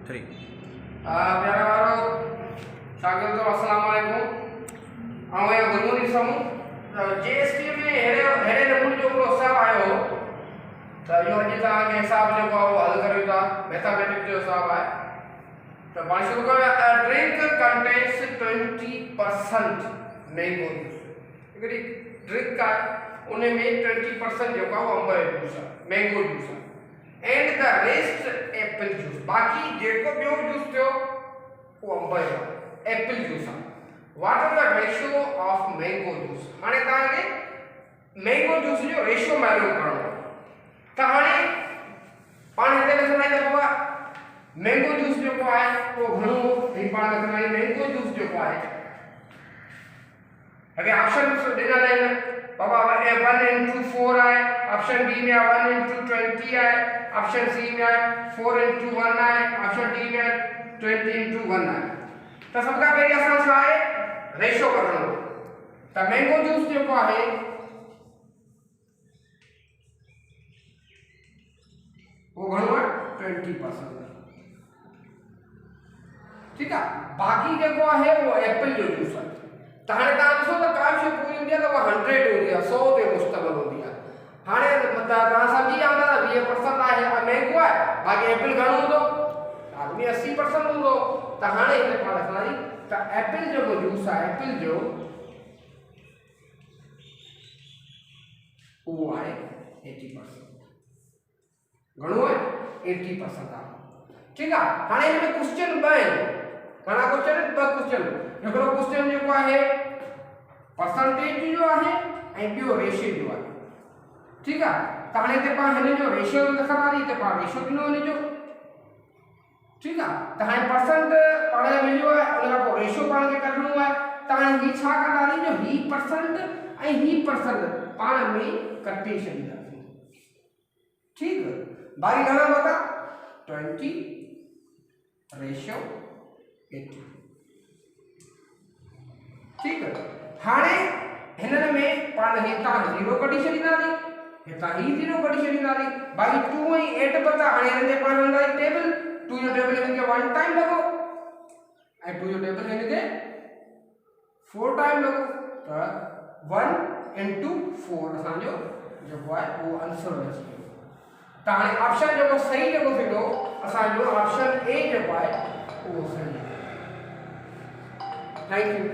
3 प्यारे वालों स्वागत है अस्सलाम वालेकुम आऊं या गुरमुनी समूह जीएसटी में हेरे नमूने जो हिसाब आयो तो यो अॼु तव्हांखे हिसाब जेको आहे उहो हल करियो था मैथमेटिक्स जो हिसाब आहे तो पाण शुरू करियो ड्रिंक कंटेन्स 20% मैंगो जूस हिकिड़ी ड्रिंक आहे उन में 20% जेको आहे अंब जो जूस आहे मैंगो जूस आहे and the rest Apple juice बाकी जेको ॿियो जूस थियो वो अंब जो एप्पल जूस आहे what is the ratio of mango juice हाणे तव्हांखे मैंगो जूस जो रेशियो मालूम करणो आहे त हाणे पाण हिते लिखंदा आहियूं बाबा मैंगो जूस जेको आहे उहो घणो ही पाण लिखंदा आहियूं मैंगो जूस जेको आहे अगे ऑप्शन ॾिनल आहिनि बाबा 1/4 आहे ऑप्शन बी में 1/20 है ऑप्शन सी में 4/1 है ऑप्शन डी में 20/1 है तो सबका पहले असां छा आहे रेशियो करणो त मैंगो जूस जेको आहे वो घणो आहे 20% ठीक है बाकी जेको आहे वो एप्पल जो जूस आहे त हाणे तव्हां ॾिसो त का शइ पूरी हूंदी आहे त उहा 100 हूंदी आहे 100 ते मुश्तमिल हूंदी आहे हाणे तव्हां सम्झी विया हूंदा त 20% आहे मैंगो आहे बाक़ी एप्पल घणो हूंदो आदमी 80% हूंदो त हाणे हिते पाण लिखंदासीं त एप्पल जेको जूस आहे एप्पल जो उहो आहे 80% घणो आहे 80% आहे ठीक आहे हाणे हिन में क्वेश्चन ॿ आहिनि घणा क्वेश्चन आहिनि ॿ क्वेश्चन हिकिड़ो क्वेश्चन जेको आहे परसेंटेज जो आहे ऐं ॿियो रेशियो जो आहे ठीक है त हाणे हिते पाण हिन जो रेशियो लिखंदासीं त पाण रेशियो ॾिनो हिन जो ठीक है त हाणे परसेंट पाण खे मिलियो आहे उन खां पोइ रेशियो पाण खे कढणो आहे त हाणे ही छा कंदासीं जो ही परसेंट ऐं ही परसेंट पाण में कटे छॾींदासीं ठीक है बाकी घणा वता 20 रेशियो 80 ठीक है हाणे हिनन में पाण हितां 0 कढी छॾींदासीं हितां ही 0 कढी छॾींदासीं बाकी 2 ऐं 8 पता हाणे हिन ते पाण हलंदासीं टेबल 2 जो टेबल हिन खे 1 टाइम लॻो ऐं 2 जो टेबल हिन खे 4 टाइम लॻो त 1 into 4 असांजो जेको आहे उहो आंसर अची वियो त हाणे ऑप्शन जेको सही जेको थींदो असांजो ऑप्शन ए जेको आहे उहो सही आहे थैंक यू